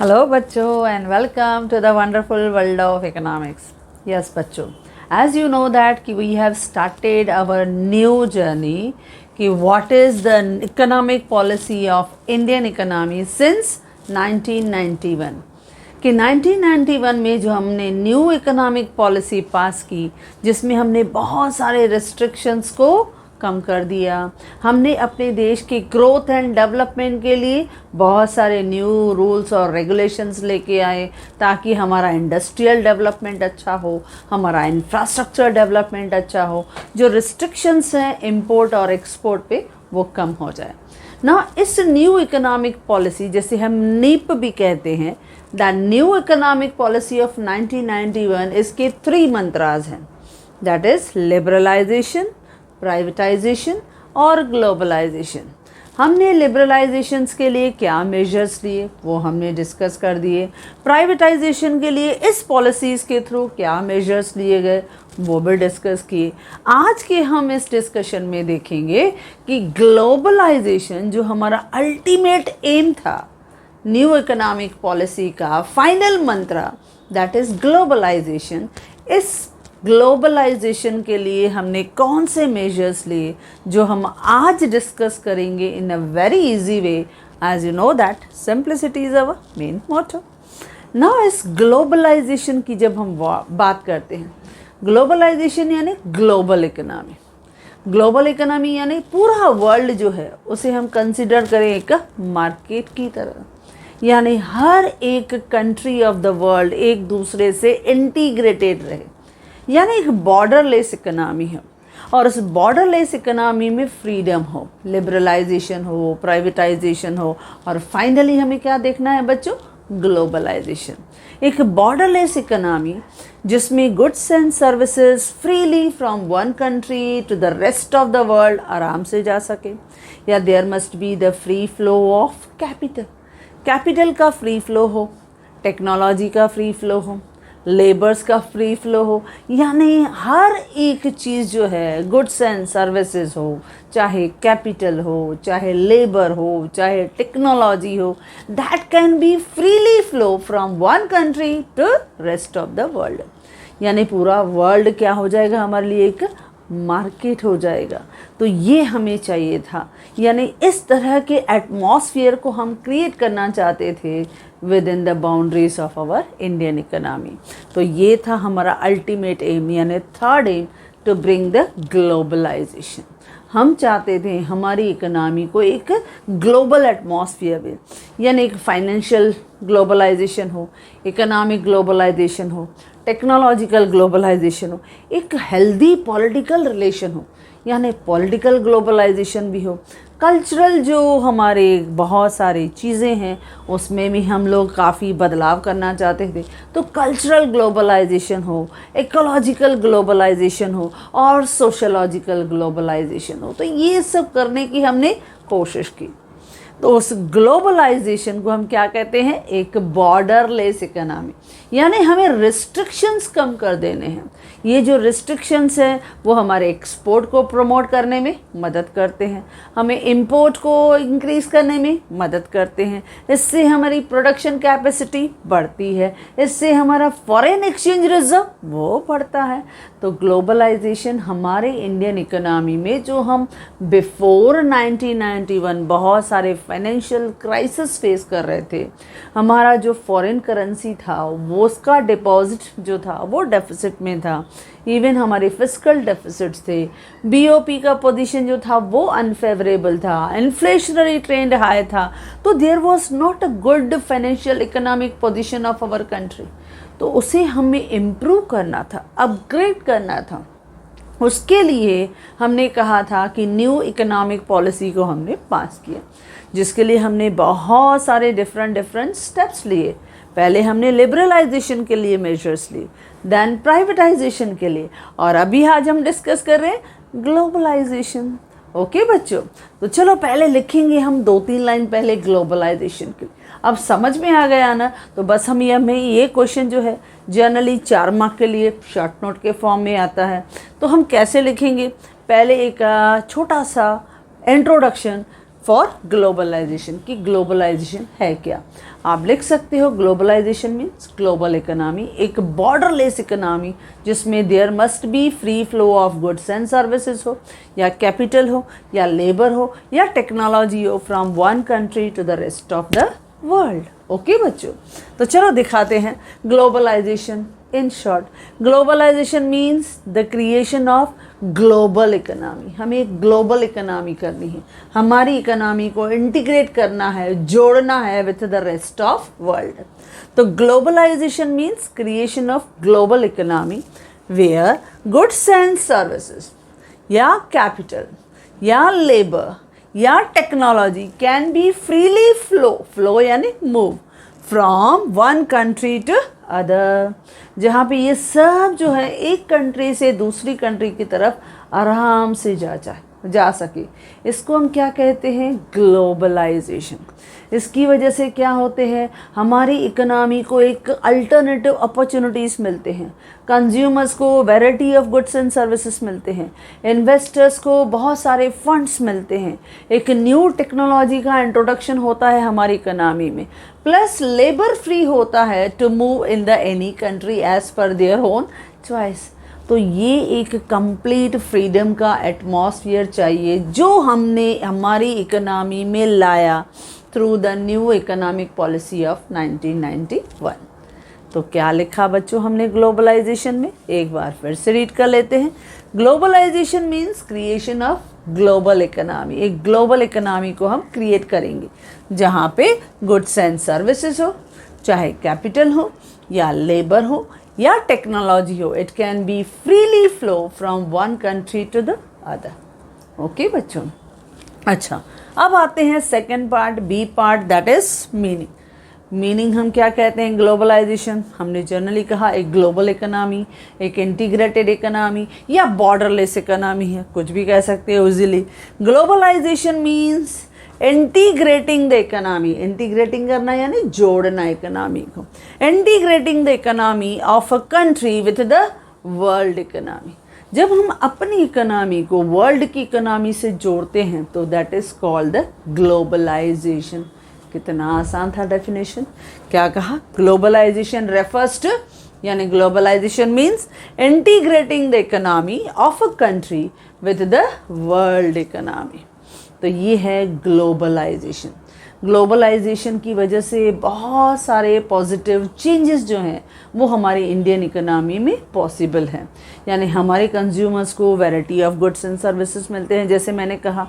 Hello बच्चों and welcome to the wonderful world of economics. Yes बच्चों, as you know that कि we have started our new journey कि what is the economic policy of Indian economy since 1991 कि 1991 में जो हमने new economic policy पास की जिसमें हमने बहुत सारे रिस्ट्रिक्शंस को कम कर दिया। हमने अपने देश के ग्रोथ एंड डेवलपमेंट के लिए बहुत सारे न्यू रूल्स और रेगुलेशंस लेके आए ताकि हमारा इंडस्ट्रियल डेवलपमेंट अच्छा हो, हमारा इंफ्रास्ट्रक्चर डेवलपमेंट अच्छा हो, जो रिस्ट्रिक्शंस हैं इंपोर्ट और एक्सपोर्ट पे वो कम हो जाए ना। इस न्यू इकोनॉमिक पॉलिसी जिसे हम नीप भी कहते हैं, the new economic policy of 1991, इसके 3 मंत्राज हैं, दैट इज़ लिबरलाइजेशन, प्राइवेटाइजेशन और ग्लोबलाइजेशन। हमने लिबरलाइजेशंस के लिए क्या मेजर्स लिए वो हमने डिस्कस कर दिए। प्राइवेटाइजेशन के लिए इस पॉलिसीज़ के थ्रू क्या मेजर्स लिए गए वो भी डिस्कस किए। आज के हम इस डिस्कशन में देखेंगे कि ग्लोबलाइजेशन जो हमारा अल्टीमेट एम था न्यू इकोनॉमिक पॉलिसी का फाइनल मंत्र, दैट इज़ ग्लोबलाइजेशन, इस ग्लोबलाइजेशन के लिए हमने कौन से मेजर्स लिए जो हम आज डिस्कस करेंगे in a very easy way. As you know that simplicity is our main motto. Now इस ग्लोबलाइजेशन की जब हम बात करते हैं, ग्लोबलाइजेशन यानी ग्लोबल इकोनॉमी। ग्लोबल इकोनॉमी यानी पूरा वर्ल्ड जो है उसे हम कंसिडर करें एक मार्केट की तरह, यानी हर एक कंट्री ऑफ द वर्ल्ड एक दूसरे से इंटीग्रेटेड रहे, यानी एक बॉर्डरलेस इकोनॉमी है। और उस बॉर्डरलेस इकोनॉमी में फ्रीडम हो, लिबरलाइजेशन हो, प्राइवेटाइजेशन हो, और फाइनली हमें क्या देखना है बच्चों, ग्लोबलाइजेशन। एक बॉर्डरलेस इकोनॉमी जिसमें goods and services freely from one country to the rest of the world आराम से जा सके, या there must be the free flow of capital, capital का फ्री फ्लो हो, टेक्नोलॉजी का फ्री फ्लो हो, लेबर्स का फ्री फ्लो हो, यानी हर एक चीज़ जो है गुड्स एंड सर्विसेज हो, चाहे कैपिटल हो, चाहे लेबर हो, चाहे टेक्नोलॉजी हो, that can be freely flow from one country to rest of the world. यानी पूरा वर्ल्ड क्या हो जाएगा, हमारे लिए एक मार्केट हो जाएगा। तो ये हमें चाहिए था, यानी इस तरह के एटमॉस्फेयर को हम क्रिएट करना चाहते थे within the boundaries of our Indian economy. तो ये था हमारा अल्टीमेट एम, यानी third aim, to bring the globalisation. हम चाहते थे हमारी इकोनॉमी को एक ग्लोबल एटमॉस्फेयर में, यानी एक फाइनेंशियल ग्लोबलाइजेशन हो, इकोनॉमिक ग्लोबलाइजेशन हो, टेक्नोलॉजिकल ग्लोबलाइजेशन हो, एक हेल्दी पॉलिटिकल रिलेशन हो, यानी पॉलिटिकल ग्लोबलाइजेशन भी हो। कल्चरल जो हमारे बहुत सारी चीज़ें हैं उसमें भी हम लोग काफ़ी बदलाव करना चाहते थे, तो कल्चरल ग्लोबलाइजेशन हो, इकोलॉजिकल ग्लोबलाइजेशन हो और सोशलॉजिकल ग्लोबलाइजेशन हो। तो ये सब करने की हमने कोशिश की। तो उस ग्लोबलाइजेशन को हम क्या कहते हैं, एक बॉर्डरलेस इकोनॉमी, यानी हमें रिस्ट्रिक्शंस कम कर देने हैं। ये जो रिस्ट्रिक्शंस हैं वो हमारे एक्सपोर्ट को प्रमोट करने में मदद करते हैं, हमें इंपोर्ट को इंक्रीज़ करने में मदद करते हैं, इससे हमारी प्रोडक्शन कैपेसिटी बढ़ती है, इससे हमारा फॉरेन एक्सचेंज रिजर्व वो बढ़ता है। तो ग्लोबलाइजेशन हमारे इंडियन इकोनॉमी में जो हम बिफोर 1991 बहुत सारे फाइनेंशियल क्राइसिस फेस कर रहे थे, हमारा जो फॉरेन करेंसी था वो उसका डिपॉजिट जो था वो डेफिसिट में था, इवन हमारे फिस्कल डेफिसिट्स थे, बीओपी का पोजीशन जो था वो अनफेवरेबल था, इन्फ्लेशनरी ट्रेंड हाई था। तो there was not a good financial economic position of our country. तो उसे हमें इम्प्रूव करना था, अपग्रेड करना था। उसके लिए हमने कहा था कि न्यू इकोनॉमिक पॉलिसी को हमने पास किया, जिसके लिए हमने बहुत सारे डिफरेंट स्टेप्स लिए। पहले हमने लिबरलाइजेशन के लिए मेजर्स लिए, देन प्राइवेटाइजेशन के लिए, और अभी आज हम डिस्कस कर रहे हैं ग्लोबलाइजेशन। ओके बच्चों, तो चलो पहले लिखेंगे हम 2-3 लाइन पहले ग्लोबलाइजेशन के लिए। अब समझ में आ गया ना, तो बस हमें ये क्वेश्चन जो है जनरली 4 मार्क के लिए शॉर्ट नोट के फॉर्म में आता है। तो हम कैसे लिखेंगे, पहले एक छोटा सा इंट्रोडक्शन, फॉर ग्लोबलाइजेशन, कि ग्लोबलाइजेशन है क्या। आप लिख सकते हो ग्लोबलाइजेशन मीन्स ग्लोबल इकोनॉमी, एक बॉर्डरलेस इकोनॉमी जिसमें there must be free flow of goods and services हो, या कैपिटल हो, या लेबर हो, या टेक्नोलॉजी हो from one country to the rest of the world. Okay बच्चों, तो चलो दिखाते हैं globalisation in short. Globalisation means the creation of global economy. हमें एक ग्लोबल इकोनॉमी करनी है, हमारी इकोनॉमी को इंटीग्रेट करना है, जोड़ना है with the rest of world. तो globalisation means creation of global economy where goods and services या कैपिटल या लेबर या technology can be freely flow यानी move from one country to other, जहाँ पे ये सब जो है एक कंट्री से दूसरी कंट्री की तरफ आराम से जा सके। इसको हम क्या कहते हैं, ग्लोबलाइजेशन। इसकी वजह से क्या होते हैं, हमारी इकोनॉमी को एक अल्टरनेटिव अपॉर्चुनिटीज़ मिलते हैं, कंज्यूमर्स को variety of goods and services मिलते हैं, इन्वेस्टर्स को बहुत सारे फंड्स मिलते हैं, एक न्यू टेक्नोलॉजी का इंट्रोडक्शन होता है हमारी इकोनॉमी में, प्लस लेबर फ्री होता है to move in the any country as per their own choice. तो ये एक कंप्लीट फ्रीडम का एटमॉस्फेयर चाहिए जो हमने हमारी इकोनॉमी में लाया through the new economic policy of 1991। तो क्या लिखा बच्चों हमने ग्लोबलाइजेशन में, एक बार फिर से रीड कर लेते हैं। Globalisation means creation of global economy. एक ग्लोबल इकोनॉमी को हम क्रिएट करेंगे जहाँ पे गुड्स एंड सर्विसेज हो, चाहे कैपिटल हो या लेबर हो या टेक्नोलॉजी हो, it can be freely flow from one country to the other. Okay बच्चों, अच्छा अब आते हैं second part, B part, that is meaning. Meaning हम क्या कहते हैं ग्लोबलाइजेशन, हमने जनरली कहा एक ग्लोबल इकोनॉमी, एक इंटीग्रेटेड इकोनॉमी या बॉर्डरलेस इकोनॉमी है, कुछ भी कह सकते हो easily. Globalisation means integrating the economy, integrating करना यानी जोड़ना इकोनॉमी को, integrating the economy of a country with the world economy. जब हम अपनी इकोनॉमी को वर्ल्ड की इकोनॉमी से जोड़ते हैं तो that is called the globalisation. कितना आसान था डेफिनेशन, क्या कहा, ग्लोबलाइजेशन रेफर्स टू यानी globalisation means integrating the economy of a country with the world economy. तो ये है ग्लोबलाइजेशन। ग्लोबलाइजेशन की वजह से बहुत सारे पॉजिटिव चेंजेस जो हैं वो हमारी इंडियन इकोनॉमी में पॉसिबल हैं, यानी हमारे कंज्यूमर्स को variety of goods and services मिलते हैं, जैसे मैंने कहा,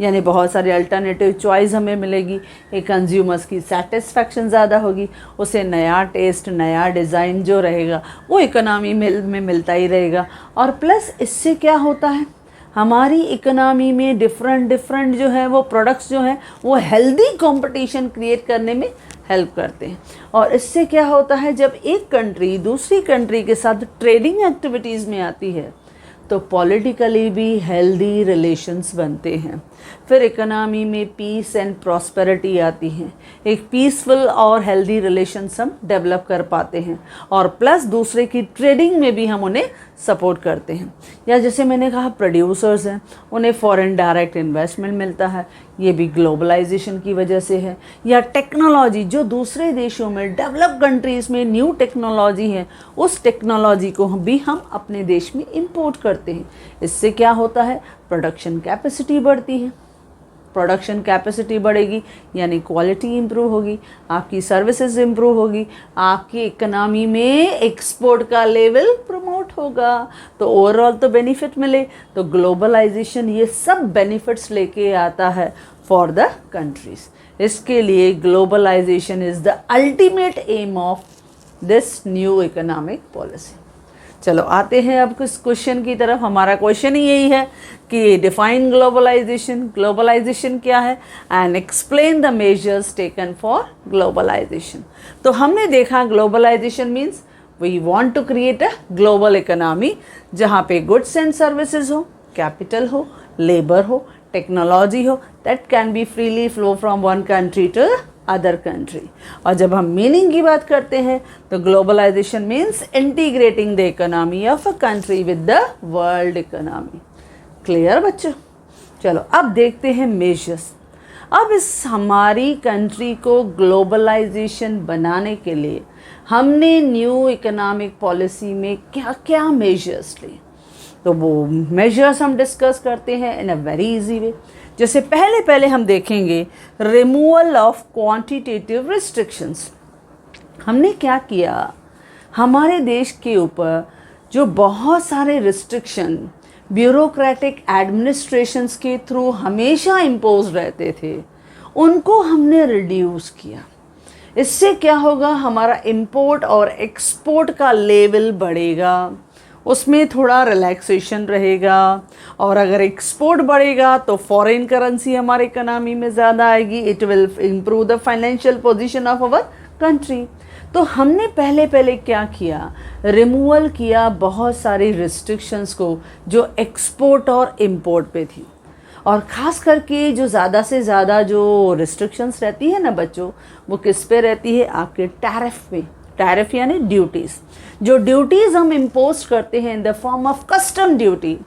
यानी बहुत सारे अल्टरनेटिव चॉइस हमें मिलेगी, एक कंज्यूमर्स की सेटिस्फैक्शन ज़्यादा होगी, उसे नया टेस्ट, नया डिज़ाइन जो रहेगा वो इकोनॉमी में मिलता ही रहेगा। और प्लस इससे क्या होता है, हमारी इकोनॉमी में डिफरेंट जो है वो प्रोडक्ट्स जो हैं वो हेल्दी कंपटीशन क्रिएट करने में हेल्प करते हैं। और इससे क्या होता है, जब एक कंट्री दूसरी कंट्री के साथ ट्रेडिंग एक्टिविटीज़ में आती है तो पॉलिटिकली भी हेल्दी रिलेशंस बनते हैं, फिर इकोनॉमी में पीस एंड प्रॉस्पेरिटी आती है, एक पीसफुल और हेल्दी रिलेशंस हम डेवलप कर पाते हैं, और प्लस दूसरे की ट्रेडिंग में भी हम उन्हें सपोर्ट करते हैं। या जैसे मैंने कहा प्रोड्यूसर्स हैं, उन्हें फॉरेन डायरेक्ट इन्वेस्टमेंट मिलता है, ये भी ग्लोबलाइजेशन की वजह से है। या टेक्नोलॉजी, जो दूसरे देशों में डेवलप कंट्रीज़ में न्यू टेक्नोलॉजी है, उस टेक्नोलॉजी को भी हम अपने देश में इंपोर्ट करते हैं। इससे क्या होता है, प्रोडक्शन कैपेसिटी बढ़ती है, प्रोडक्शन कैपेसिटी बढ़ेगी यानी क्वालिटी इंप्रूव होगी, आपकी सर्विसेज इंप्रूव होगी, आपकी इकोनॉमी में एक्सपोर्ट का लेवल प्रमोट होगा, तो ओवरऑल तो बेनिफिट मिले। तो ग्लोबलाइजेशन ये सब बेनिफिट्स लेके आता है फॉर द कंट्रीज। इसके लिए globalisation is the ultimate aim of this new economic policy. चलो आते हैं अब कुछ क्वेश्चन की तरफ। हमारा क्वेश्चन ही यही है कि डिफाइन ग्लोबलाइजेशन, ग्लोबलाइजेशन क्या है, and explain the measures taken for globalisation. तो हमने देखा globalisation means we want to create a global economy जहाँ पे गुड्स एंड सर्विसेज हो, कैपिटल हो, लेबर हो, टेक्नोलॉजी हो, that can be freely flow from one country to other country. और जब हम मीनिंग की बात करते हैं तो globalisation means integrating the economy of a country with the world economy. Clear बच्चों? चलो अब देखते हैं मेजर्स। अब इस हमारी कंट्री को ग्लोबलाइजेशन बनाने के लिए हमने न्यू इकोनॉमिक पॉलिसी में क्या क्या मेजर्स लिए, तो वो मेजर्स हम डिस्कस करते हैं इन अ वेरी इजी वे। जैसे पहले हम देखेंगे रिमूवल ऑफ क्वांटिटेटिव रिस्ट्रिक्शंस। हमने क्या किया, हमारे देश के ऊपर जो बहुत सारे रिस्ट्रिक्शन ब्यूरोक्रेटिक एडमिनिस्ट्रेशंस के थ्रू हमेशा इम्पोज रहते थे, उनको हमने रिड्यूस किया। इससे क्या होगा, हमारा इंपोर्ट और एक्सपोर्ट का लेवल बढ़ेगा, उसमें थोड़ा रिलैक्सेशन रहेगा, और अगर एक्सपोर्ट बढ़ेगा तो फॉरेन करेंसी हमारे इकोनॉमी में ज़्यादा आएगी, it will improve the financial position of our country. तो हमने पहले क्या किया, रिमूवल किया बहुत सारी रिस्ट्रिक्शंस को जो एक्सपोर्ट और इंपोर्ट पे थी। और ख़ास करके जो ज़्यादा से ज़्यादा जो रिस्ट्रिक्शंस रहती है ना बच्चों, वो किस पे रहती है, आपके टैरिफ पे। टैरिफ यानी ड्यूटीज़, जो ड्यूटीज़ हम इम्पोज करते हैं in the form of custom duty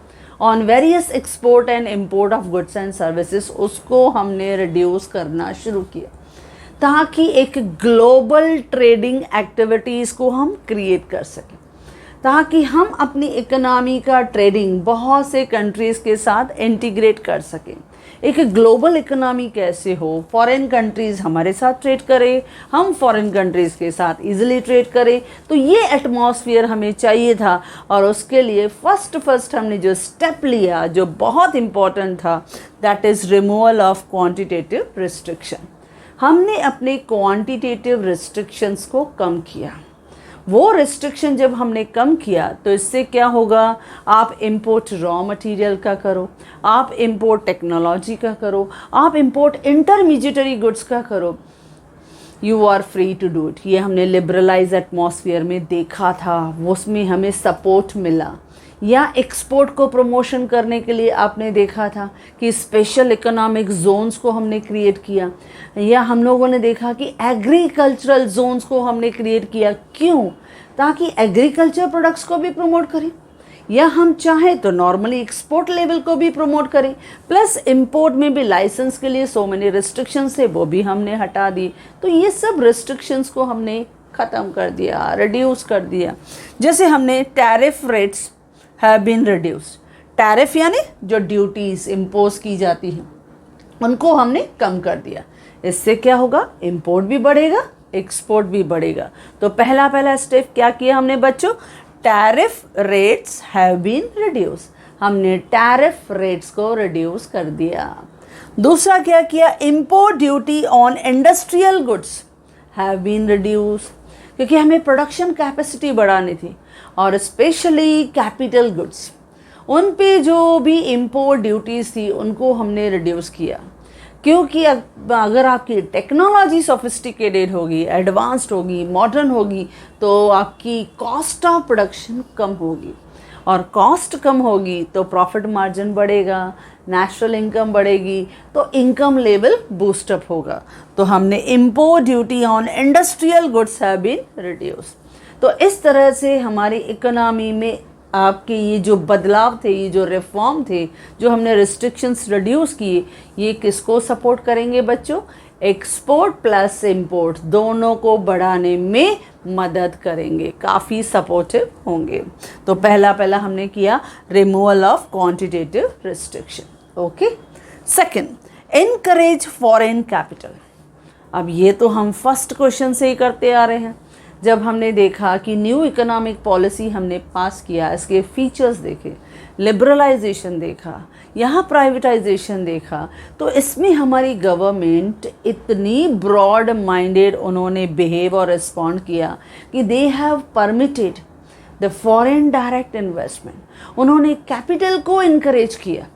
on various export and import of goods and services, उसको हमने रिड्यूस करना शुरू किया ताकि एक ग्लोबल ट्रेडिंग एक्टिविटीज़ को हम क्रिएट कर सकें, ताकि हम अपनी इकोनॉमी का ट्रेडिंग बहुत से कंट्रीज़ के साथ इंटीग्रेट कर सकें। एक ग्लोबल इकोनॉमी कैसे हो, फॉरेन कंट्रीज़ हमारे साथ ट्रेड करें, हम फॉरेन कंट्रीज़ के साथ इजीली ट्रेड करें, तो ये एटमॉस्फेयर हमें चाहिए था। और उसके लिए फर्स्ट हमने जो स्टेप लिया जो बहुत इम्पॉर्टेंट था, that is removal of quantitative restriction. हमने अपने क्वांटिटेटिव रिस्ट्रिक्शंस को कम किया। वो रिस्ट्रिक्शन जब हमने कम किया तो इससे क्या होगा, आप इंपोर्ट रॉ मटेरियल का करो, आप इंपोर्ट टेक्नोलॉजी का करो, आप इंपोर्ट इंटरमीडिएटरी गुड्स का करो, you are free to do it. ये हमने लिबरलाइज एटमॉस्फेयर में देखा था, उसमें हमें सपोर्ट मिला। या एक्सपोर्ट को प्रमोशन करने के लिए आपने देखा था कि स्पेशल इकोनॉमिक जोन्स को हमने क्रिएट किया, या हम लोगों ने देखा कि एग्रीकल्चरल जोन्स को हमने क्रिएट किया। क्यों? ताकि एग्रीकल्चर प्रोडक्ट्स को भी प्रमोट करें, या हम चाहें तो नॉर्मली एक्सपोर्ट लेवल को भी प्रमोट करें। प्लस इंपोर्ट में भी लाइसेंस के लिए सो मेनी रिस्ट्रिक्शंस थे, वो भी हमने हटा दी। तो ये सब रिस्ट्रिक्शंस को हमने ख़त्म कर दिया, रिड्यूस कर दिया। जैसे हमने tariff rates have been reduced, tariff यानी जो ड्यूटीज़ इम्पोज की जाती हैं उनको हमने कम कर दिया। इससे क्या होगा, इंपोर्ट भी बढ़ेगा, एक्सपोर्ट भी बढ़ेगा। तो पहला स्टेप क्या किया हमने बच्चों, tariff rates have been reduce, हमने टैरिफ रेट्स को रिड्यूस कर दिया। दूसरा क्या किया, import duty on industrial goods have been reduce, क्योंकि हमें प्रोडक्शन कैपेसिटी बढ़ानी थी, और स्पेशली कैपिटल गुड्स, उन पे जो भी इंपोर्ट ड्यूटीज़ थी उनको हमने रिड्यूस किया। क्योंकि अगर आपकी टेक्नोलॉजी सोफिस्टिकेटेड होगी, एडवांस्ड होगी, मॉडर्न होगी, तो आपकी कॉस्ट ऑफ प्रोडक्शन कम होगी, और कॉस्ट कम होगी तो प्रॉफिट मार्जिन बढ़ेगा, नेशनल इनकम बढ़ेगी, तो इनकम लेवल बूस्टअप होगा। तो हमने import duty on industrial goods have been reduce. तो इस तरह से हमारी इकोनॉमी में आपके ये जो बदलाव थे, ये जो रिफॉर्म थे, जो हमने रिस्ट्रिक्शंस रिड्यूस किए, ये किसको सपोर्ट करेंगे बच्चों, एक्सपोर्ट प्लस इंपोर्ट दोनों को बढ़ाने में मदद करेंगे, काफ़ी सपोर्टिव होंगे। तो पहला हमने किया removal of quantitative restriction. Okay, second, encourage foreign capital. अब ये तो हम फर्स्ट क्वेश्चन से ही करते आ रहे हैं। जब हमने देखा कि न्यू इकोनॉमिक पॉलिसी हमने पास किया, इसके फीचर्स देखे, लिबरलाइजेशन देखा, यहाँ प्राइवेटाइजेशन देखा, तो इसमें हमारी गवर्नमेंट इतनी ब्रॉड माइंडेड उन्होंने बिहेव और रिस्पॉन्ड किया कि they have permitted the foreign direct investment. उन्होंने कैपिटल को इनकरेज किया,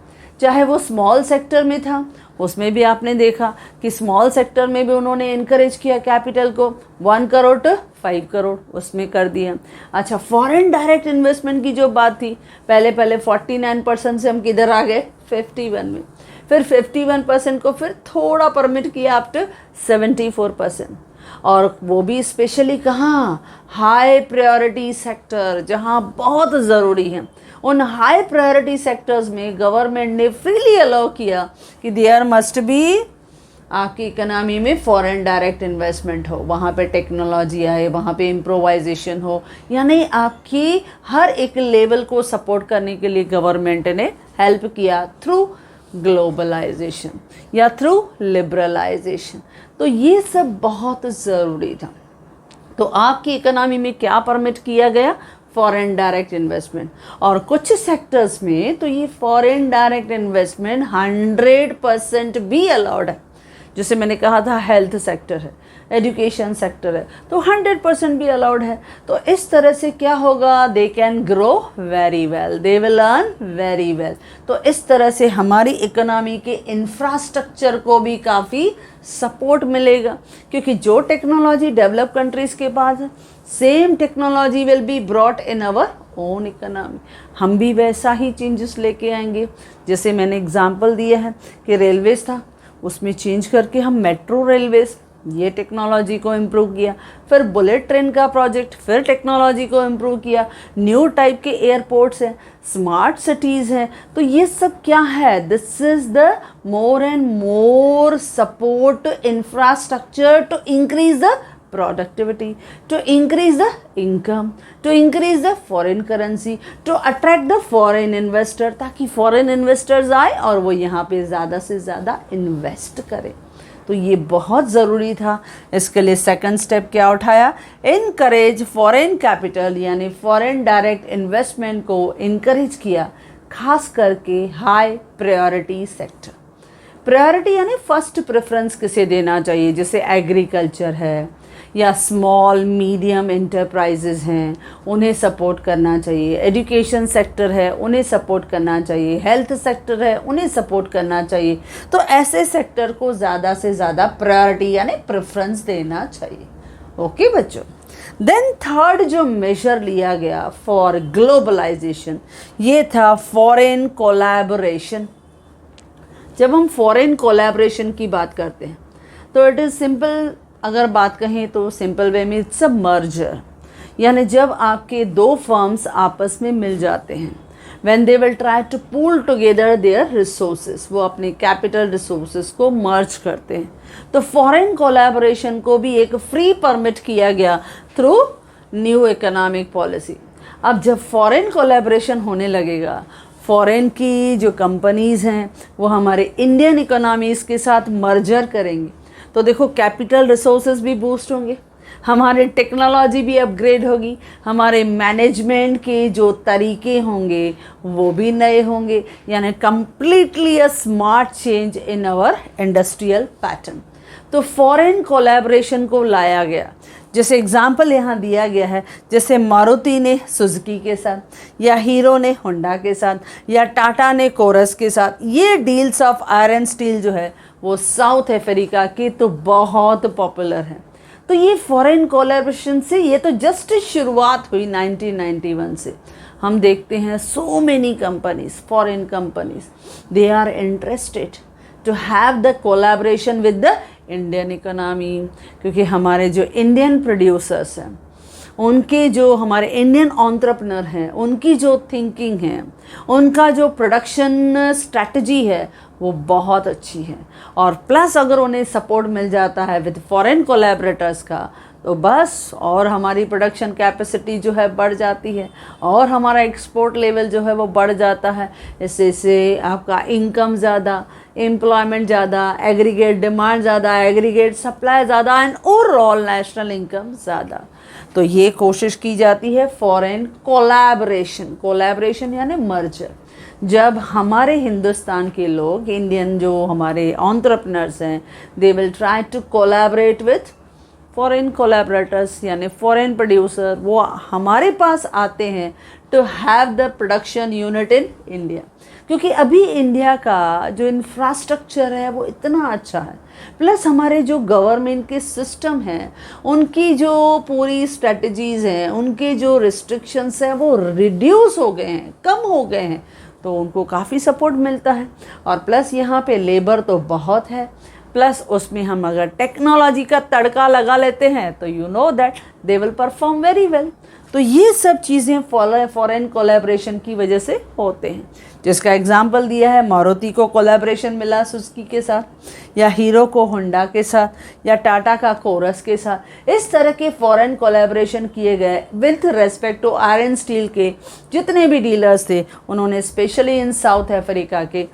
चाहे वो स्मॉल सेक्टर में था, उसमें भी आपने देखा कि स्मॉल सेक्टर में भी उन्होंने इनकरेज किया कैपिटल को, 1 करोड़ to 5 करोड़ उसमें कर दिया। अच्छा, फॉरेन डायरेक्ट इन्वेस्टमेंट की जो बात थी, पहले 49% से हम किधर आ गए, 51 में, फिर 51% को फिर थोड़ा परमिट किया अप टू 74%, और वो भी स्पेशली कहाँ, हाई प्रायोरिटी सेक्टर जहाँ बहुत ज़रूरी है, उन हाई प्रायोरिटी सेक्टर्स में गवर्नमेंट ने फ्रीली अलाउ किया कि देयर मस्ट बी आपकी इकोनॉमी में फॉरेन डायरेक्ट इन्वेस्टमेंट हो, वहाँ पे टेक्नोलॉजी आए, वहाँ पे इम्प्रोवाइजेशन हो, यानी आपकी हर एक लेवल को सपोर्ट करने के लिए गवर्नमेंट ने हेल्प किया थ्रू ग्लोबलाइजेशन या थ्रू लिबरलाइजेशन। तो ये सब बहुत ज़रूरी था। तो आपकी इकोनॉमी में क्या परमिट किया गया? Foreign direct investment. और कुछ सेक्टर्स में तो ये फॉरेन डायरेक्ट इन्वेस्टमेंट 100% भी अलाउड है। जैसे मैंने कहा था हेल्थ सेक्टर है, एजुकेशन सेक्टर है, तो 100% भी अलाउड है। तो इस तरह से क्या होगा? They can grow very well, they will earn very well. तो इस तरह से हमारी इकोनॉमी के इंफ्रास्ट्रक्चर को भी काफ़ी सपोर्ट मिलेगा, क्योंकि जो टेक्नोलॉजी डेवलप कंट्रीज़ के पास है, same technology will be brought in our own economy. हम भी वैसा ही चेंजेस लेके आएंगे। जैसे मैंने एग्जांपल दिया है कि रेलवेज था, उसमें चेंज करके हम मेट्रो रेलवेज, ये टेक्नोलॉजी को इम्प्रूव किया। फिर बुलेट ट्रेन का प्रोजेक्ट, फिर टेक्नोलॉजी को इम्प्रूव किया। न्यू टाइप के एयरपोर्ट्स हैं, स्मार्ट सिटीज़ हैं। तो ये सब क्या है? This is the more and more support infrastructure to increase the productivity, to increase the income, to increase the foreign currency, to attract the foreign investor, ताकि foreign investors आए और वो यहाँ पे ज़्यादा से ज़्यादा इन्वेस्ट करें। तो ये बहुत ज़रूरी था। इसके लिए सेकंड स्टेप क्या उठाया? इनकरेज फॉरेन कैपिटल, यानी फॉरेन डायरेक्ट इन्वेस्टमेंट को इनकरेज किया, खास करके हाई प्रायोरिटी सेक्टर। प्रायोरिटी यानी फर्स्ट प्रेफरेंस किसे देना चाहिए? जैसे एग्रीकल्चर है या स्मॉल मीडियम इंटरप्राइजेज हैं, उन्हें सपोर्ट करना चाहिए। एजुकेशन सेक्टर है, उन्हें सपोर्ट करना चाहिए। हेल्थ सेक्टर है, उन्हें सपोर्ट करना चाहिए। तो ऐसे सेक्टर को ज़्यादा से ज़्यादा प्रायोरिटी यानी प्रेफरेंस देना चाहिए। ओके बच्चों, देन थर्ड जो मेजर लिया गया फॉर ग्लोबलाइजेशन, ये था फॉरेन कोलैबोरेशन। जब हम फॉरेन कोलैबोरेशन की बात करते हैं तो इट इज़ सिंपल, अगर बात कहें तो सिंपल वे में इट्स अ मर्जर, यानी जब आपके दो फर्म्स आपस में मिल जाते हैं, when they will try to pool together their resources, वो अपने कैपिटल रिसोर्सेज को मर्ज करते हैं। तो फॉरेन कोलैबोरेशन को भी एक फ्री परमिट किया गया थ्रू न्यू इकोनॉमिक पॉलिसी। अब जब फॉरेन कोलैबोरेशन होने लगेगा, फॉरेन की जो कंपनीज़ हैं वो हमारे इंडियन इकोनॉमीज़ के साथ मर्जर करेंगे, तो देखो कैपिटल रिसोर्सेज भी बूस्ट होंगे, हमारे टेक्नोलॉजी भी अपग्रेड होगी, हमारे मैनेजमेंट के जो तरीके होंगे वो भी नए होंगे, यानी completely a smart change in our industrial pattern. तो फॉरेन कोलैबोरेशन को लाया गया। जैसे एग्जाम्पल यहाँ दिया गया है, जैसे मारुति ने सुजुकी के साथ, या हीरो ने होंडा के साथ, या टाटा ने कोरस के साथ। ये डील्स ऑफ आयरन स्टील जो है वो साउथ अफ्रीका के तो बहुत पॉपुलर है। तो ये फॉरेन कोलैबोरेशन से ये तो जस्ट शुरुआत हुई 1991 से। हम देखते हैं so many companies, foreign companies, they are interested to have the collaboration with the Indian economy, क्योंकि हमारे जो इंडियन प्रोड्यूसर्स हैं, उनके जो हमारे इंडियन एंटरप्रेन्योर हैं, उनकी जो थिंकिंग है, उनका जो प्रोडक्शन स्ट्रैटेजी है वो बहुत अच्छी है। और प्लस अगर उन्हें सपोर्ट मिल जाता है विद फॉरेन कोलैबोरेटर्स का, तो बस और हमारी प्रोडक्शन कैपेसिटी जो है बढ़ जाती है और हमारा एक्सपोर्ट लेवल जो है वो बढ़ जाता है। इससे आपका इनकम ज़्यादा, एम्प्लॉयमेंट ज़्यादा, एग्रीगेट डिमांड ज़्यादा, एग्रीगेट सप्लाई ज़्यादा एंड ओवरऑल नेशनल इनकम ज़्यादा। तो ये कोशिश की जाती है फॉरेन कोलैबोरेशन, कोलैबोरेशन यानी मर्जर। जब हमारे हिंदुस्तान के लोग, इंडियन जो हमारे एंटरप्रेन्योर्स हैं, they will try to collaborate with foreign collaborators यानी फॉरेन प्रोड्यूसर, वो हमारे पास आते हैं to have the production unit in India, क्योंकि अभी इंडिया का जो इंफ्रास्ट्रक्चर है वो इतना अच्छा है, प्लस हमारे जो गवर्नमेंट के सिस्टम हैं, उनकी जो पूरी स्ट्रेटजीज़ हैं, उनके जो रिस्ट्रिक्शंस हैं वो रिड्यूस हो गए हैं, कम हो गए हैं, तो उनको काफ़ी सपोर्ट मिलता है। और प्लस यहाँ पे लेबर तो बहुत है, प्लस उसमें हम अगर टेक्नोलॉजी का तड़का लगा लेते हैं तो you know that they will perform very well. तो ये सब चीज़ें फॉरेन कोलैबोरेशन की वजह से होते हैं, जिसका एग्जांपल दिया है मारुति को कोलैबोरेशन मिला सुजुकी के साथ, या हीरो को होंडा के साथ, या टाटा का कोरस के साथ। इस तरह के फॉरेन कोलैबोरेशन किए गए with respect to iron steel के जितने भी डीलर्स थे, उन्होंने स्पेशली इन साउथ अफ्रीका के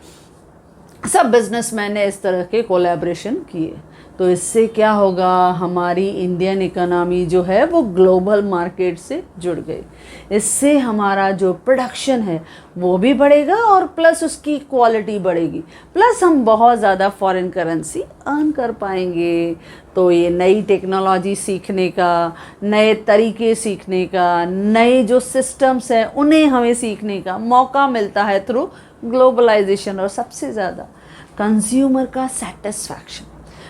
सब बिजनेसमैन ने इस तरह के कोलैबोरेशन किए। तो इससे क्या होगा, हमारी इंडियन इकोनॉमी जो है वो ग्लोबल मार्केट से जुड़ गई। इससे हमारा जो प्रोडक्शन है वो भी बढ़ेगा और प्लस उसकी क्वालिटी बढ़ेगी, प्लस हम बहुत ज़्यादा फॉरेन करेंसी अर्न कर पाएंगे। तो ये नई टेक्नोलॉजी सीखने का, नए तरीके सीखने का, नए जो सिस्टम्स हैं उन्हें हमें सीखने का मौका मिलता है थ्रू ग्लोबलाइजेशन। और सबसे ज़्यादा कंज्यूमर का सेटिस्फैक्शन,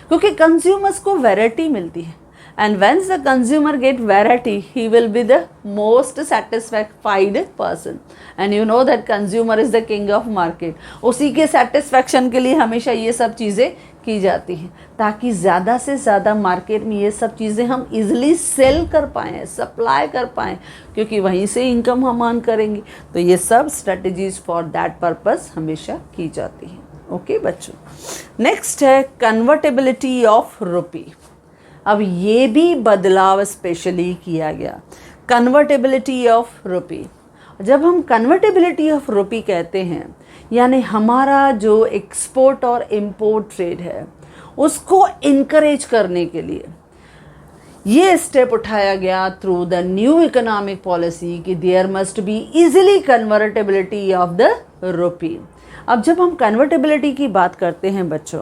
क्योंकि कंज्यूमर्स को वैरायटी मिलती है, and when the consumer get variety he will be the most satisfied person, and you know that consumer is the king of market. उसी के सेटिस्फैक्शन के लिए हमेशा ये सब चीज़ें की जाती हैं, ताकि ज़्यादा से ज़्यादा मार्केट में ये सब चीज़ें हम इजीली सेल कर पाएँ, सप्लाई कर पाएँ, क्योंकि वहीं से इनकम हम अर्न करेंगे। तो ये सब स्ट्रेटजीज फॉर दैट पर्पस हमेशा की जाती हैं। ओके बच्चों, नेक्स्ट है कन्वर्टेबिलिटी ऑफ रुपी। अब ये भी बदलाव स्पेशली किया गया, कन्वर्टेबिलिटी ऑफ रुपी। जब हम कन्वर्टेबिलिटी ऑफ रुपी कहते हैं, यानी हमारा जो एक्सपोर्ट और इंपोर्ट ट्रेड है उसको इनकरेज करने के लिए ये स्टेप उठाया गया through the new economic policy कि there must be easily convertibility of the rupee. अब जब हम कन्वर्टेबिलिटी की बात करते हैं बच्चों,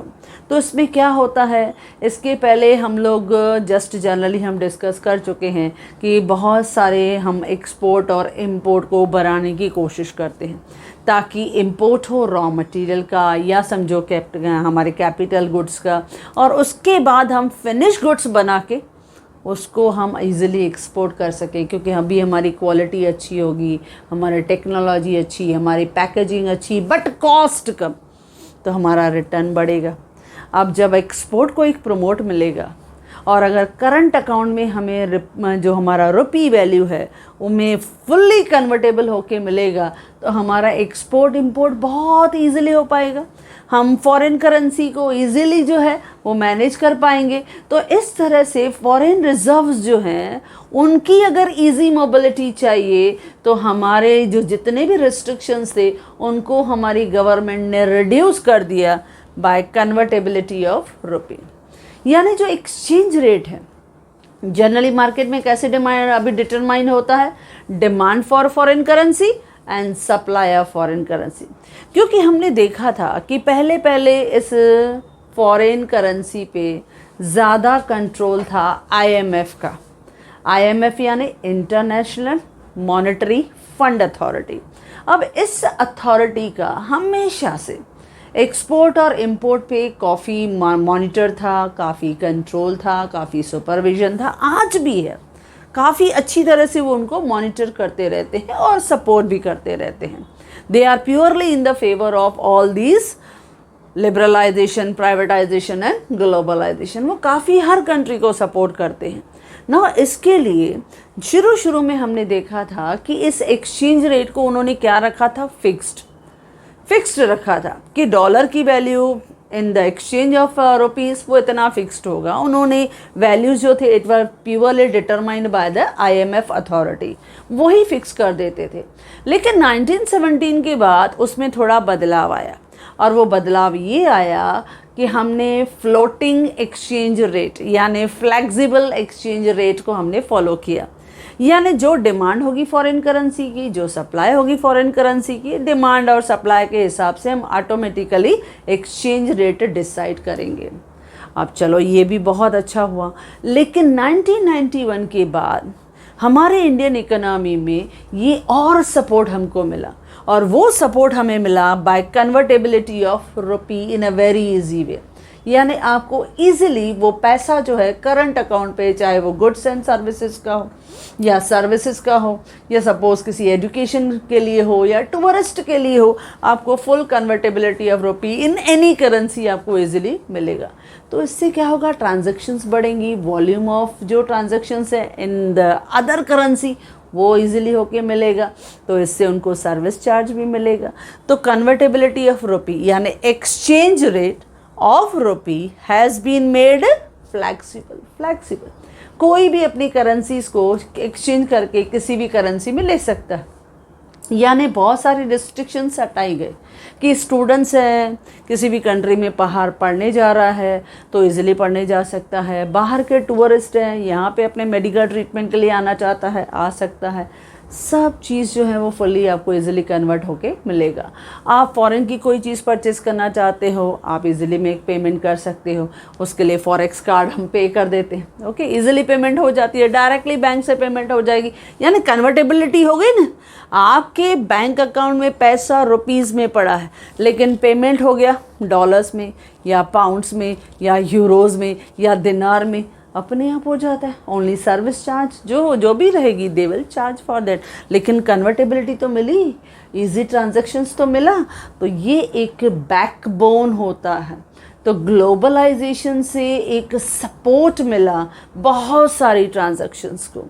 तो इसमें क्या होता है, इसके पहले हम लोग जस्ट जनरली हम डिस्कस कर चुके हैं कि बहुत सारे हम एक्सपोर्ट और इंपोर्ट को बढ़ाने की कोशिश करते हैं, ताकि इंपोर्ट हो रॉ मटेरियल का या समझो हमारे कैपिटल गुड्स का, और उसके बाद हम फिनिश गुड्स बना के उसको हम इजीली एक्सपोर्ट कर सकें, क्योंकि अभी हमारी क्वालिटी अच्छी होगी, हमारी टेक्नोलॉजी अच्छी, हमारी पैकेजिंग अच्छी, बट कॉस्ट कम, तो हमारा रिटर्न बढ़ेगा। अब जब एक्सपोर्ट को एक प्रमोट मिलेगा और अगर करंट अकाउंट में हमें जो हमारा रुपी वैल्यू है उनमें फुल्ली कन्वर्टेबल होके मिलेगा, तो हमारा एक्सपोर्ट इंपोर्ट बहुत इजीली हो पाएगा, हम फॉरेन करेंसी को इजीली जो है वो मैनेज कर पाएंगे। तो इस तरह से फॉरेन रिजर्व्स जो हैं उनकी अगर इजी मोबिलिटी चाहिए, तो हमारे जो जितने भी रिस्ट्रिक्शंस थे उनको हमारी गवर्नमेंट ने रिड्यूस कर दिया बाय कन्वर्टेबिलिटी ऑफ रुपी। यानी जो एक्सचेंज रेट है जनरली मार्केट में कैसे अभी डिटरमाइन होता है, demand for foreign currency and supply of foreign currency. क्योंकि हमने देखा था कि पहले इस फॉरेन करेंसी पे ज़्यादा कंट्रोल था आईएमएफ का। आईएमएफ यानी इंटरनेशनल मॉनेटरी फंड अथॉरिटी। अब इस अथॉरिटी का हमेशा से एक्सपोर्ट और इंपोर्ट पे काफ़ी मॉनिटर था, काफ़ी कंट्रोल था, काफ़ी सुपरविजन था, आज भी है। काफ़ी अच्छी तरह से वो उनको मॉनिटर करते रहते हैं और सपोर्ट भी करते रहते हैं। They are purely in the favour of all these liberalisation, privatisation and globalisation. वो काफ़ी हर कंट्री को सपोर्ट करते हैं ना। इसके लिए शुरू में हमने देखा था कि इस एक्सचेंज रेट को उन्होंने क्या रखा था, फिक्स्ड रखा था कि डॉलर की value in the exchange of rupees वो इतना फिक्स्ड होगा। उन्होंने वैल्यूज़ जो थे it were purely determined by the IMF authority, वही फिक्स कर देते थे। लेकिन 1917 के बाद उसमें थोड़ा बदलाव आया, और वो बदलाव ये आया कि हमने फ्लोटिंग एक्सचेंज रेट यानी फ्लेक्सिबल एक्सचेंज रेट को हमने फॉलो किया। यानी जो डिमांड होगी फॉरेन करेंसी की, जो सप्लाई होगी फॉरेन करेंसी की, डिमांड और सप्लाई के हिसाब से हम ऑटोमेटिकली एक्सचेंज रेट डिसाइड करेंगे। अब चलो ये भी बहुत अच्छा हुआ, लेकिन 1991 के बाद हमारे इंडियन इकोनॉमी में ये और सपोर्ट हमको मिला, और वो सपोर्ट हमें मिला by convertibility of rupee in a very easy way. यानी आपको इजीली वो पैसा जो है करंट अकाउंट पे, चाहे वो गुड्स एंड सर्विसेज का हो या सर्विसेज का हो या सपोज किसी एजुकेशन के लिए हो या टूरिस्ट के लिए हो, आपको full convertibility of rupee in any currency आपको इजीली मिलेगा। तो इससे क्या होगा, ट्रांजैक्शंस बढ़ेंगी, वॉल्यूम ऑफ जो ट्रांजैक्शंस है इन द अदर करेंसी वो इजीली होके मिलेगा, तो इससे उनको सर्विस चार्ज भी मिलेगा। तो कन्वर्टेबिलिटी ऑफ रुपी यानी exchange rate of rupee has been made flexible. कोई भी अपनी करेंसीज को एक्सचेंज करके किसी भी करेंसी में ले सकता है। यानी बहुत सारी रिस्ट्रिक्शंस हटाई गए कि स्टूडेंट्स हैं, किसी भी कंट्री में बाहर पढ़ने जा रहा है तो इजीली पढ़ने जा सकता है, बाहर के टूरिस्ट हैं यहाँ पे अपने मेडिकल ट्रीटमेंट के लिए आना चाहता है आ सकता है, सब चीज़ जो है वो फुल्ली आपको इजीली कन्वर्ट होके मिलेगा। आप फॉरेन की कोई चीज़ परचेज़ करना चाहते हो, आप इजीली मेक पेमेंट कर सकते हो, उसके लिए फॉरेक्स कार्ड हम पे कर देते हैं, ओके, इजीली पेमेंट हो जाती है, डायरेक्टली बैंक से पेमेंट हो जाएगी, यानी कन्वर्टेबिलिटी हो गई ना। आपके बैंक अकाउंट में पैसा रुपीज़ में पड़ा है लेकिन पेमेंट हो गया डॉलर्स में या पाउंड्स में या यूरोज़ में या दिनार में, अपने आप हो जाता है। ओनली सर्विस चार्ज जो भी रहेगी they will charge for that, लेकिन कन्वर्टेबिलिटी तो मिली, इजी ट्रांजैक्शंस तो मिला। तो ये एक बैकबोन होता है। तो ग्लोबलाइजेशन से एक सपोर्ट मिला बहुत सारी ट्रांजैक्शंस को।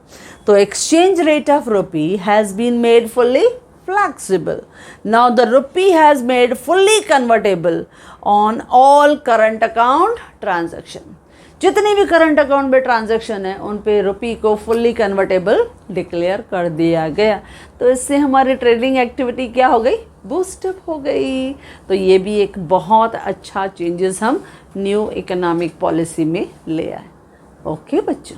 तो exchange rate of rupee has been made fully flexible. Now the rupee has made fully convertible on all current account transaction. जितनी भी करंट अकाउंट में ट्रांजैक्शन है उन पे रुपी को फुल्ली कन्वर्टेबल डिक्लेयर कर दिया गया। तो इससे हमारी ट्रेडिंग एक्टिविटी क्या हो गई, बूस्टअप हो गई। तो ये भी एक बहुत अच्छा चेंजेस हम न्यू इकोनॉमिक पॉलिसी में ले आए। ओके बच्चों,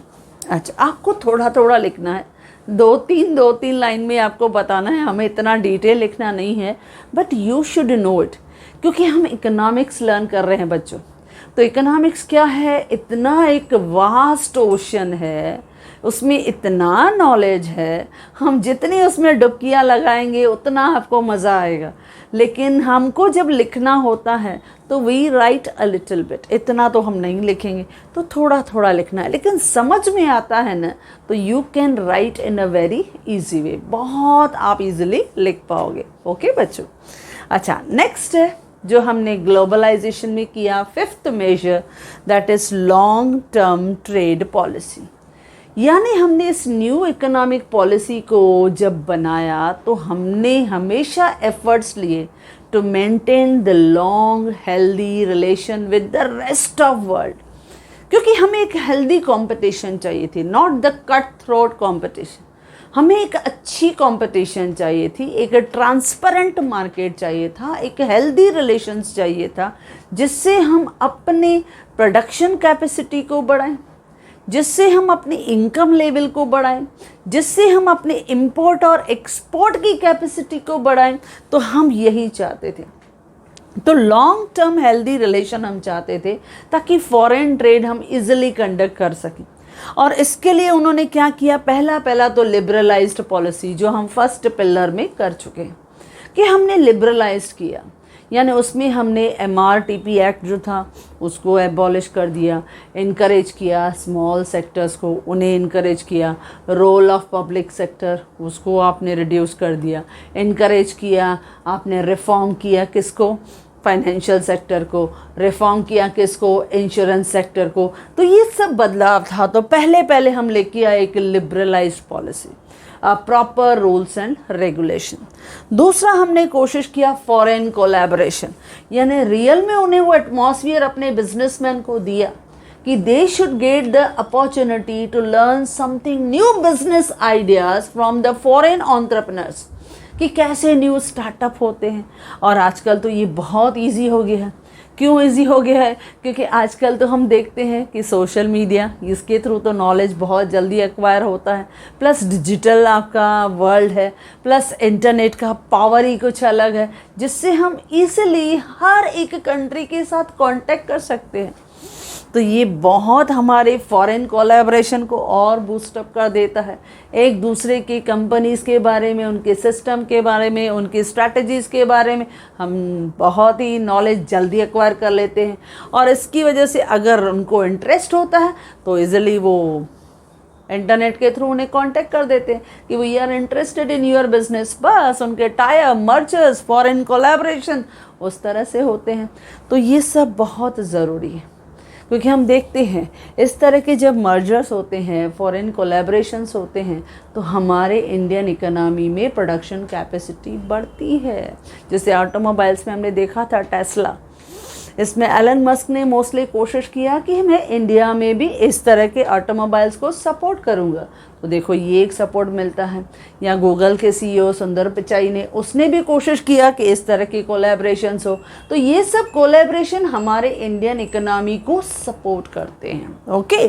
अच्छा आपको थोड़ा थोड़ा लिखना है, दो तीन लाइन में आपको बताना है, हमें इतना डिटेल लिखना नहीं है, but you should know it, क्योंकि हम इकोनॉमिक्स लर्न कर रहे हैं बच्चों। तो इकोनॉमिक्स क्या है, इतना एक वास्ट ओशन है, उसमें इतना नॉलेज है, हम जितनी उसमें डुबकियाँ लगाएंगे उतना आपको मज़ा आएगा। लेकिन हमको जब लिखना होता है तो we write a little bit, इतना तो हम नहीं लिखेंगे, तो थोड़ा थोड़ा लिखना है, लेकिन समझ में आता है ना, तो you can write in a very easy वे, बहुत आप इजीली लिख पाओगे। ओके बच्चों, अच्छा नेक्स्ट है जो हमने ग्लोबलाइजेशन में किया, fifth measure, that is long term trade policy. यानी हमने इस न्यू इकोनॉमिक पॉलिसी को जब बनाया तो हमने हमेशा एफर्ट्स लिए to maintain the long healthy relation with the rest of world, क्योंकि हमें एक हेल्दी कंपटीशन चाहिए थी, not the cut throat competition. हमें एक अच्छी कंपटीशन चाहिए थी, एक ट्रांसपेरेंट मार्केट चाहिए था, एक हेल्दी रिलेशंस चाहिए था, जिससे हम अपने प्रोडक्शन कैपेसिटी को बढ़ाएं, जिससे हम अपनी इनकम लेवल को बढ़ाएं, जिससे हम अपने इंपोर्ट और एक्सपोर्ट की कैपेसिटी को बढ़ाएं। तो हम यही चाहते थे। तो लॉन्ग टर्म हेल्दी रिलेशन हम चाहते थे ताकि फॉरेन ट्रेड हम इजीली कंडक्ट कर सकें। और इसके लिए उन्होंने क्या किया, पहला तो लिबरलाइज्ड पॉलिसी, जो हम फर्स्ट पिलर में कर चुके हैं कि हमने लिबरलाइज्ड किया, यानी उसमें हमने MRTP एक्ट जो था उसको एबॉलिश कर दिया, इनकरेज किया स्मॉल सेक्टर्स को, उन्हें इनकरेज किया, रोल ऑफ पब्लिक सेक्टर उसको आपने रिड्यूस कर दिया, इनकरेज किया आपने, रिफॉर्म किया किसको, फाइनेंशियल सेक्टर को, रिफॉर्म किया किसको, इंश्योरेंस सेक्टर को। तो ये सब बदलाव था। तो पहले हम लेके आए एक liberalised policy, proper rules and regulation. दूसरा हमने कोशिश किया फॉरेन कोलैबोरेशन, यानी रियल में उन्हें वो एटमॉस्फियर अपने बिजनेसमैन को दिया कि they should get the opportunity to learn something new business ideas from the foreign entrepreneurs, कि कैसे न्यू स्टार्टअप होते हैं। और आजकल तो ये बहुत इजी हो गया है। क्यों इजी हो गया है, क्योंकि आजकल तो हम देखते हैं कि सोशल मीडिया, इसके थ्रू तो नॉलेज बहुत जल्दी एक्वायर होता है, प्लस डिजिटल आपका वर्ल्ड है, प्लस इंटरनेट का पावर ही कुछ अलग है, जिससे हम इजीली हर एक कंट्री के साथ कांटेक्ट कर सकते हैं। तो ये बहुत हमारे फॉरेन कोलैबोरेशन को और बूस्टअप कर देता है। एक दूसरे की कंपनीज़ के बारे में, उनके सिस्टम के बारे में, उनकी स्ट्रैटेजीज़ के बारे में हम बहुत ही नॉलेज जल्दी एक्वायर कर लेते हैं, और इसकी वजह से अगर उनको इंटरेस्ट होता है तो ईज़िली वो इंटरनेट के थ्रू उन्हें कांटेक्ट कर देते हैं कि we are interested in your business. बस उनके टायर, मर्चर्स, फॉरेन कोलैबोरेशन उस तरह से होते हैं। तो ये सब बहुत ज़रूरी है, क्योंकि हम देखते हैं इस तरह के जब मर्जर्स होते हैं, फॉरेन कोलैबोरेशंस होते हैं, तो हमारे इंडियन इकोनॉमी में प्रोडक्शन कैपेसिटी बढ़ती है। जैसे ऑटोमोबाइल्स में हमने देखा था टेस्ला, इसमें एलन मस्क ने मोस्टली कोशिश किया कि मैं इंडिया में भी इस तरह के ऑटोमोबाइल्स को सपोर्ट करूंगा। तो देखो ये एक सपोर्ट मिलता है। या गूगल के सीईओ सुंदर पिचाई ने, उसने भी कोशिश किया कि इस तरह की कोलैबोरेशंस हो। तो ये सब कोलैबोरेशन हमारे इंडियन इकोनॉमी को सपोर्ट करते हैं। ओके,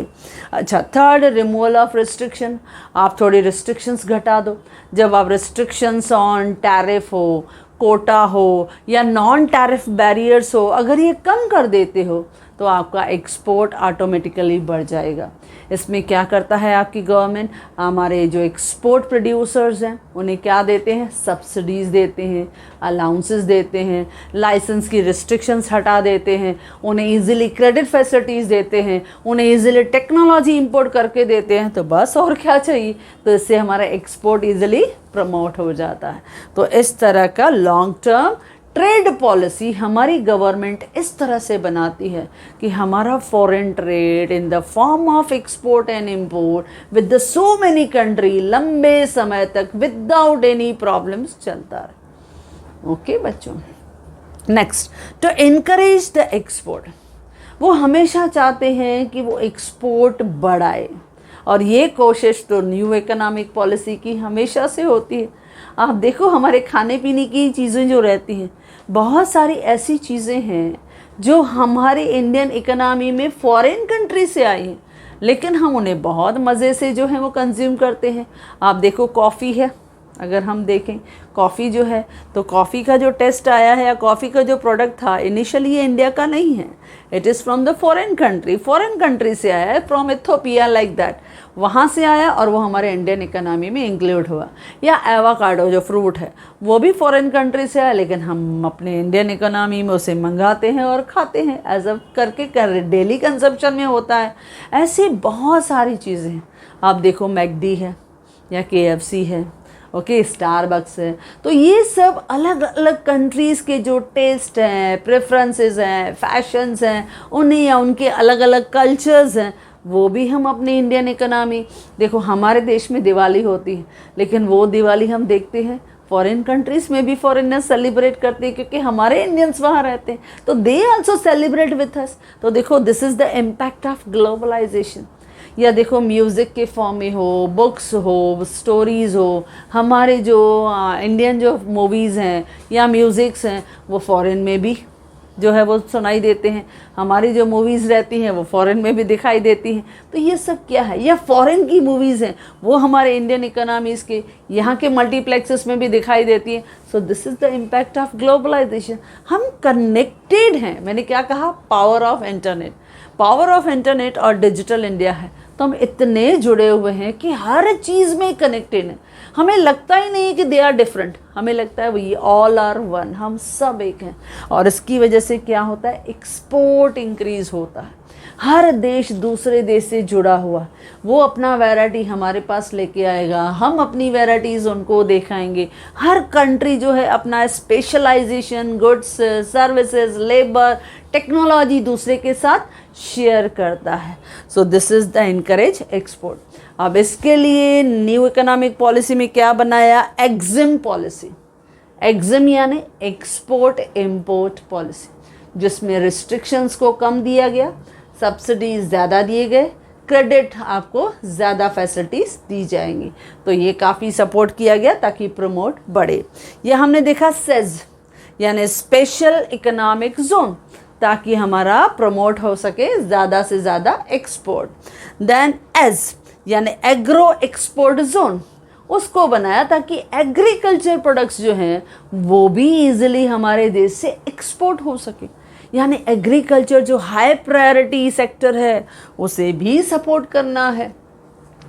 अच्छा, थर्ड, रिमूवल ऑफ रिस्ट्रिक्शन। आप थोड़ी रिस्ट्रिक्शंस घटा दो। जब आप रिस्ट्रिक्शंस ऑन टैरिफ हो, कोटा हो या नॉन टैरिफ बैरियर्स हो, अगर ये कम कर देते हो तो आपका एक्सपोर्ट ऑटोमेटिकली बढ़ जाएगा। इसमें क्या करता है आपकी गवर्नमेंट, हमारे जो एक्सपोर्ट प्रोड्यूसर्स हैं उन्हें क्या देते हैं, सब्सिडीज़ देते हैं, अलाउंसेस देते हैं, लाइसेंस की रिस्ट्रिक्शंस हटा देते हैं, उन्हें इजीली क्रेडिट फैसिलिटीज़ देते हैं, उन्हें इजीली टेक्नोलॉजी इंपोर्ट करके देते हैं। तो बस और क्या चाहिए। तो इससे हमारा एक्सपोर्ट इजीली प्रमोट हो जाता है। तो इस तरह का लॉन्ग टर्म ट्रेड पॉलिसी हमारी गवर्नमेंट इस तरह से बनाती है कि हमारा foreign trade in the form of export and import with the so many country लंबे समय तक विदाउट एनी प्रॉब्लम्स चलता रहे। ओके बच्चों, next, to encourage the export. वो हमेशा चाहते हैं कि वो एक्सपोर्ट बढ़ाए, और ये कोशिश तो न्यू इकोनॉमिक पॉलिसी की हमेशा से होती है। आप देखो हमारे खाने पीने की चीज़ें जो रहती हैं, बहुत सारी ऐसी चीज़ें हैं जो हमारे इंडियन इकोनॉमी में फॉरेन कंट्री से आई हैं, लेकिन हम उन्हें बहुत मज़े से जो है वो कंज्यूम करते हैं। आप देखो कॉफ़ी है, अगर हम देखें कॉफ़ी जो है, तो कॉफ़ी का जो टेस्ट आया है या कॉफ़ी का जो प्रोडक्ट था, इनिशियली ये इंडिया का नहीं है, it is from the foreign country से आया है, फ्रॉम इथोपिया लाइक दैट, वहाँ से आया और वो हमारे इंडियन इकोनॉमी में इंक्लूड हुआ। या एवोकाडो जो फ्रूट है वो भी फॉरेन कंट्री से आया, लेकिन हम अपने इंडियन इकोनॉमी में उसे मंगाते हैं और खाते हैं, एज अ करके डेली कंजप्शन में होता है। ऐसी बहुत सारी चीज़ें हैं। आप देखो मैकडी है या KFC है, ओके, स्टारबक्स है। तो ये सब अलग अलग कंट्रीज़ के जो टेस्ट हैं, प्रेफरेंसेस हैं, फैशंस हैं, उन्हें या उनके अलग अलग कल्चर्स हैं, वो भी हम अपने इंडियन इकोनॉमी, देखो हमारे देश में दिवाली होती है, लेकिन वो दिवाली हम देखते हैं फॉरेन कंट्रीज़ में भी फॉरेनर्स सेलिब्रेट करते हैं, क्योंकि हमारे इंडियंस वहाँ रहते हैं, तो they also celebrate with us. तो देखो this is the impact of globalisation. या देखो म्यूज़िक के फॉर्म में हो, बुक्स हो, स्टोरीज़ हो, हमारे जो इंडियन जो मूवीज़ हैं या म्यूज़िक्स हैं वो फॉरेन में भी जो है वो सुनाई देते हैं, हमारी जो मूवीज़ रहती हैं वो फॉरेन में भी दिखाई देती हैं। तो ये सब क्या है, या फॉरेन की मूवीज़ हैं वो हमारे इंडियन इकोनॉमीज़ के यहाँ के मल्टीप्लेक्सेस में भी दिखाई देती हैं। So this is the impact of globalisation. हम कनेक्टेड हैं, मैंने क्या कहा, पावर ऑफ इंटरनेट और डिजिटल इंडिया है, तो हम इतने जुड़े हुए हैं कि हर चीज़ में कनेक्टेड हैं। हमें लगता ही नहीं कि दे आर डिफरेंट, हमें लगता है वी ऑल आर वन, हम सब एक हैं। और इसकी वजह से क्या होता है, एक्सपोर्ट इंक्रीज होता है। हर देश दूसरे देश से जुड़ा हुआ, वो अपना वैरायटी हमारे पास लेके आएगा, हम अपनी वैरायटीज़ उनको दिखाएंगे। हर कंट्री जो है अपना specialisation, goods, services, labour, technology दूसरे के साथ शेयर करता है। So this is the encourage export. अब इसके लिए न्यू इकोनॉमिक पॉलिसी में क्या बनाया, एग्जिम पॉलिसी। एग्जिम यानी एक्सपोर्ट इम्पोर्ट पॉलिसी, जिसमें रिस्ट्रिक्शंस को कम दिया गया, सब्सिडीज ज़्यादा दिए गए, क्रेडिट आपको ज़्यादा फैसिलिटीज़ दी जाएंगी। तो ये काफ़ी सपोर्ट किया गया ताकि प्रमोट बढ़े। ये हमने देखा सेज यानी स्पेशल इकोनॉमिक जोन, ताकि हमारा प्रमोट हो सके ज़्यादा से ज़्यादा एक्सपोर्ट। देन एज यानी एग्रो एक्सपोर्ट जोन, उसको बनाया ताकि एग्रीकल्चर प्रोडक्ट्स जो हैं वो भी इजीली हमारे देश से एक्सपोर्ट हो सके। यानी एग्रीकल्चर जो हाई प्रायोरिटी सेक्टर है उसे भी सपोर्ट करना है,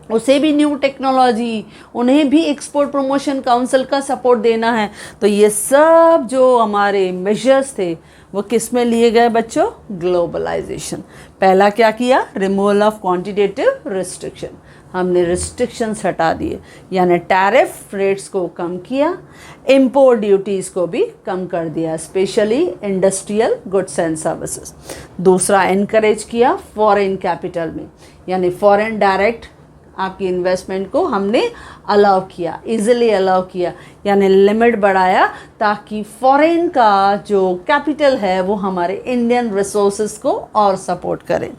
उसे भी न्यू टेक्नोलॉजी, उन्हें भी एक्सपोर्ट प्रमोशन काउंसिल का सपोर्ट देना है। तो ये सब जो हमारे मेजर्स थे वो किस में लिए गए बच्चों? ग्लोबलाइजेशन। पहला क्या किया? रिमूवल ऑफ क्वांटिटेटिव रिस्ट्रिक्शन, हमने रिस्ट्रिक्शंस हटा दिए, यानी टैरिफ रेट्स को कम किया, इंपोर्ट ड्यूटीज़ को भी कम कर दिया, specially industrial goods and services. दूसरा, इनकरेज किया फॉरेन कैपिटल में, यानी फॉरेन डायरेक्ट आपकी इन्वेस्टमेंट को हमने अलाउ किया, इजीली अलाउ किया, यानी लिमिट बढ़ाया ताकि फॉरेन का जो कैपिटल है वो हमारे इंडियन रिसोर्सेज को और सपोर्ट करे।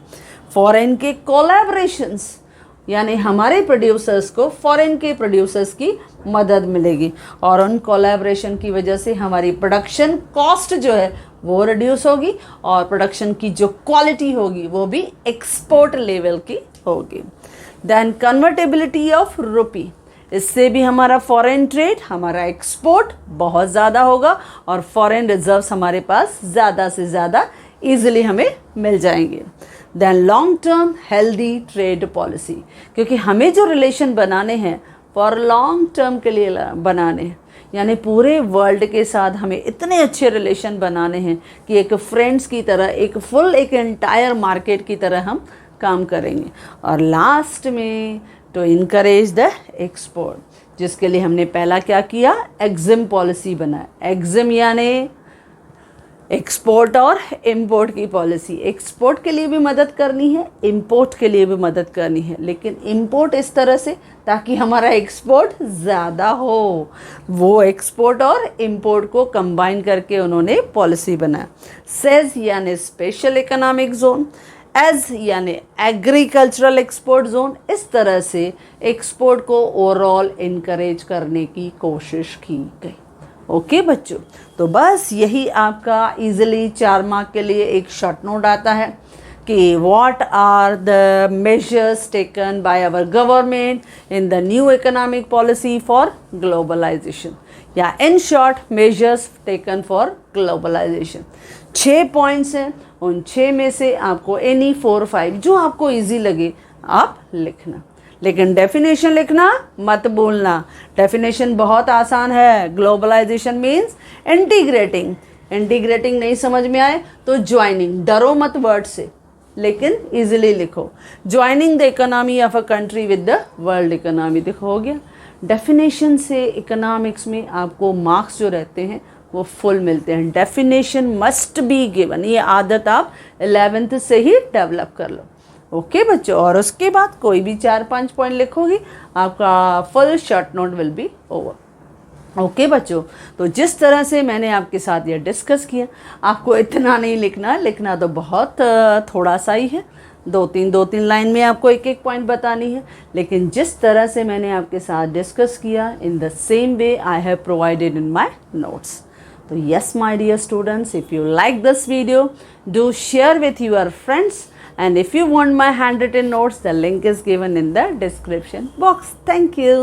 फॉरेन के कोलैबोरेशंस, यानी हमारे प्रोड्यूसर्स को फॉरेन के प्रोड्यूसर्स की मदद मिलेगी और उन कोलैबोरेशन की वजह से हमारी प्रोडक्शन कॉस्ट जो है वो रिड्यूस होगी और प्रोडक्शन की जो क्वालिटी होगी वो भी एक्सपोर्ट लेवल की होगी। देन कन्वर्टेबिलिटी ऑफ रुपी, इससे भी हमारा फॉरेन ट्रेड, हमारा एक्सपोर्ट बहुत ज़्यादा होगा और फॉरेन रिजर्व्स हमारे पास ज़्यादा से ज़्यादा ईजिली हमें मिल जाएंगे। Then long term healthy trade policy, क्योंकि हमें जो रिलेशन बनाने हैं फॉर लॉन्ग टर्म के लिए बनाने हैं, यानी पूरे वर्ल्ड के साथ हमें इतने अच्छे रिलेशन बनाने हैं कि एक फ्रेंड्स की तरह, एक एंटायर मार्केट की तरह हम काम करेंगे। और लास्ट में टू इनकरेज द एक्सपोर्ट, जिसके लिए हमने पहला क्या किया? एग्जिम पॉलिसी बनाया। एग्जिम यानी एक्सपोर्ट और इंपोर्ट की पॉलिसी। एक्सपोर्ट के लिए भी मदद करनी है, इंपोर्ट के लिए भी मदद करनी है, लेकिन इंपोर्ट इस तरह से ताकि हमारा एक्सपोर्ट ज़्यादा हो। वो एक्सपोर्ट और इंपोर्ट को कंबाइन करके उन्होंने पॉलिसी बनाया। सेज यानी स्पेशल इकोनॉमिक जोन, एज यानी एग्रीकल्चरल एक्सपोर्ट जोन। इस तरह से एक्सपोर्ट को ओवरऑल इनकरेज करने की कोशिश की गई। ओके बच्चों, तो बस यही आपका इजीली 4 मार्क के लिए एक शॉर्ट नोट आता है कि what are the measures taken by our government in the new economic policy for globalisation, या in short measures taken for globalisation. 6 points हैं, उन 6 में से आपको एनी 4-5 जो आपको इजी लगे आप लिखना, लेकिन डेफिनेशन लिखना मत भूलना। डेफिनेशन बहुत आसान है। Globalisation means integrating. इंटीग्रेटिंग नहीं समझ में आए तो ज्वाइनिंग, डरो मत वर्ड से, लेकिन इजीली लिखो। Joining the economy of a country with the world economy, देखो हो गया। डेफिनेशन से इकोनॉमिक्स में आपको मार्क्स जो रहते हैं वो फुल मिलते हैं। डेफिनेशन मस्ट बी गिवन, ये आदत आप 11th से ही डेवलप कर लो। ओके बच्चों, और उसके बाद कोई भी 4-5 पॉइंट लिखोगी, आपका full short note will be over. Okay बच्चों, तो जिस तरह से मैंने आपके साथ ये डिस्कस किया, आपको इतना नहीं लिखना, लिखना तो बहुत थोड़ा सा ही है, 2-3 लाइन में आपको एक पॉइंट बतानी है, लेकिन जिस तरह से मैंने आपके साथ डिस्कस किया, in the same way I have provided in my notes. So yes, my dear students, if you like this video, do share with your friends, and if you want my handwritten notes, the link is given in the description box. Thank you.